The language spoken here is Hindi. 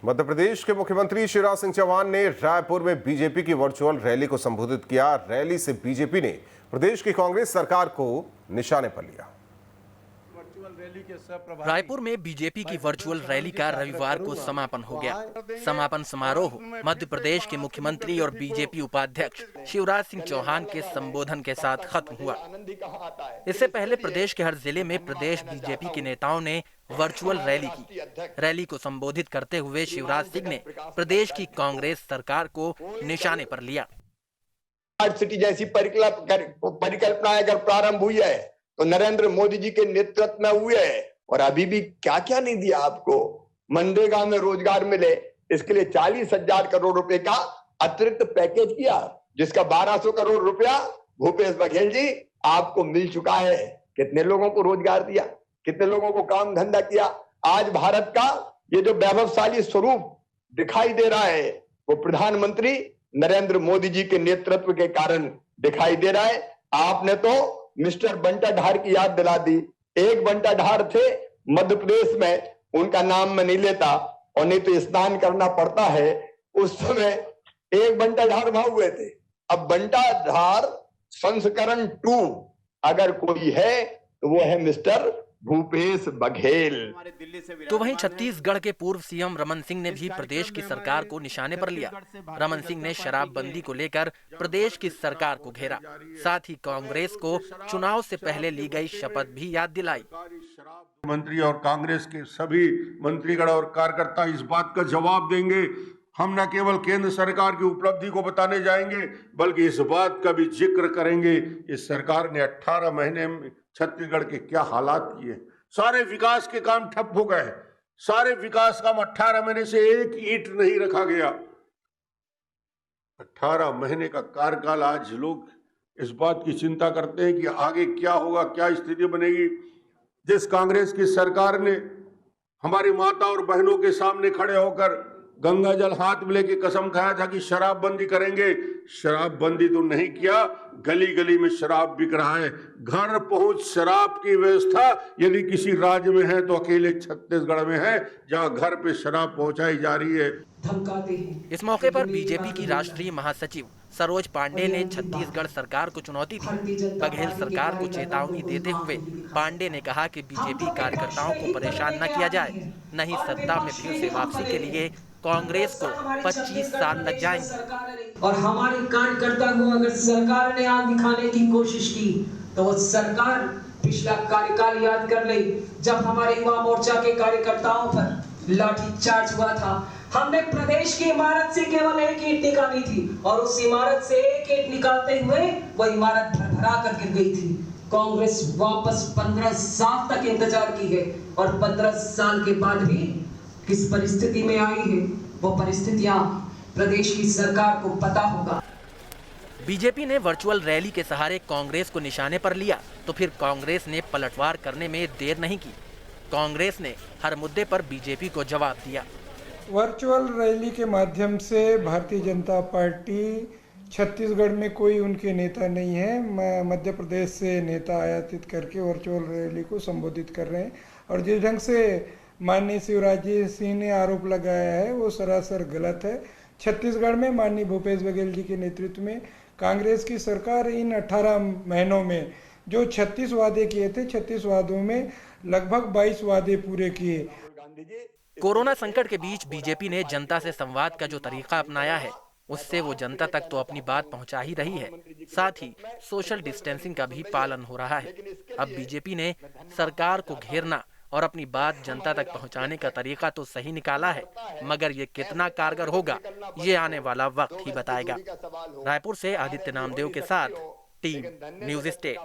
मध्य प्रदेश के मुख्यमंत्री शिवराज सिंह चौहान ने रायपुर में बीजेपी की वर्चुअल रैली को संबोधित किया। रैली से बीजेपी ने प्रदेश की कांग्रेस सरकार को निशाने पर लिया। रायपुर में बीजेपी की वर्चुअल रैली का रविवार को समापन हो गया। समापन समारोह मध्य प्रदेश के मुख्यमंत्री और बीजेपी उपाध्यक्ष शिवराज सिंह चौहान के संबोधन के साथ खत्म हुआ। इससे पहले प्रदेश के हर जिले में प्रदेश बीजेपी के नेताओं ने वर्चुअल रैली की। रैली को संबोधित करते हुए शिवराज सिंह ने प्रदेश की कांग्रेस सरकार को निशाने पर लिया। स्मार्ट सिटी जैसी परिकल्पना अगर प्रारंभ हुई है तो नरेंद्र मोदी जी के नेतृत्व में हुए है, और अभी भी क्या क्या नहीं दिया आपको। मनरेगा में रोजगार मिले, इसके लिए 40,000 करोड़ रुपए का अतिरिक्त पैकेज किया, जिसका 1200 करोड़ रुपया भूपेश बघेल जी आपको मिल चुका है। कितने लोगों को रोजगार दिया, कितने लोगों को काम धंधा किया। आज भारत का ये जो वैभवशाली स्वरूप दिखाई दे रहा है वो प्रधानमंत्री नरेंद्र मोदी जी के नेतृत्व के कारण दिखाई दे रहा है। आपने तो मिस्टर बंटा ढार की याद दिला दी। एक बंटा ढार थे मध्य प्रदेश में, उनका नाम मैं नहीं लेता, और नहीं तो स्नान करना पड़ता है। उस समय एक बंटा ढार वहां हुए थे। अब बंटा ढार संस्करण 2 अगर कोई है तो वो है मिस्टर भूपेश बघेल। तो वहीं छत्तीसगढ़ के पूर्व सीएम रमन सिंह ने भी प्रदेश की सरकार को निशाने पर लिया। रमन सिंह ने शराबबंदी को लेकर प्रदेश की सरकार को घेरा, साथ ही कांग्रेस को चुनाव से पहले ली गई शपथ भी याद दिलाई। मंत्री और कांग्रेस के सभी मंत्रीगण और कार्यकर्ता इस बात का जवाब देंगे। हम न केवल केंद्र सरकार की उपलब्धि को बताने जाएंगे, बल्कि इस बात का भी जिक्र करेंगे इस सरकार ने 18 महीने में छत्तीसगढ़ के क्या हालात किए। सारे विकास के काम ठप हो गए। सारे विकास काम 18 महीने से एक ईंट नहीं रखा गया। 18 महीने का कार्यकाल, आज लोग इस बात की चिंता करते हैं कि आगे क्या होगा, क्या स्थिति बनेगी। जिस कांग्रेस की सरकार ने हमारी माता और बहनों के सामने खड़े होकर गंगा जल हाथ में लेके कसम खाया था कि शराबबंदी करेंगे, शराबबंदी तो नहीं किया। गली गली में शराब बिक रहा है। घर पहुंच शराब की व्यवस्था यदि किसी राज्य में है तो अकेले छत्तीसगढ़ में है, जहां घर पे शराब पहुंचाई जा रही है। इस मौके पर बीजेपी की राष्ट्रीय महासचिव सरोज पांडे ने छत्तीसगढ़ सरकार को चुनौती दी। बघेल सरकार को चेतावनी देते हुए पांडे ने कहा कि बीजेपी कार्यकर्ताओं को परेशान न किया जाए, नहीं सत्ता में फिर से वापसी के लिए कांग्रेस को 25 साल लग जाएंगे। और हमारे कार्यकर्ता को अगर सरकार ने आग दिखाने की कोशिश की तो वो सरकार पिछला कार्यकाल याद कर ले, जब हमारे युवा मोर्चा के कार्यकर्ताओं पर लाठीचार्ज हुआ था। हमने प्रदेश की इमारत से केवल एक ईंट निकाली थी, और उस इमारत से एक ईंट निकालते हुए वो इमारत भरभरा कर गिर गई थी। कांग्रेस वापस 15 साल तक इंतजार की है, और 15 साल के बाद भी किस परिस्थिति में आई है वो परिस्थितियां प्रदेश की सरकार को पता होगा। बीजेपी ने वर्चुअल रैली के सहारे कांग्रेस को निशाने पर लिया, तो फिर कांग्रेस ने पलटवार करने में देर नहीं की। कांग्रेस ने हर मुद्दे पर बीजेपी को जवाब दिया। वर्चुअल रैली के माध्यम से भारतीय जनता पार्टी छत्तीसगढ़ में कोई उनके नेता नहीं है, मध्य प्रदेश से नेता आयातित करके वर्चुअल रैली को संबोधित कर रहे हैं। और जिस ढंग से माननीय शिवराज सिंह ने आरोप लगाया है वो सरासर गलत है। छत्तीसगढ़ में माननीय भूपेश बघेल जी के नेतृत्व में कांग्रेस की सरकार इन 18 महीनों में जो 36 वादे किए थे, 36 वादों में लगभग 22 वादे पूरे किए। कोरोना संकट के बीच बीजेपी ने जनता से संवाद का जो तरीका अपनाया है, उससे वो जनता तक तो अपनी बात पहुंचा ही रही है, साथ ही सोशल डिस्टेंसिंग का भी पालन हो रहा है। अब बीजेपी ने सरकार को घेरना और अपनी बात जनता तक पहुंचाने का तरीका तो सही निकाला है, मगर ये कितना कारगर होगा ये आने वाला वक्त ही बताएगा। रायपुर से आदित्य नामदेव के साथ टीम न्यूज़ स्टेट।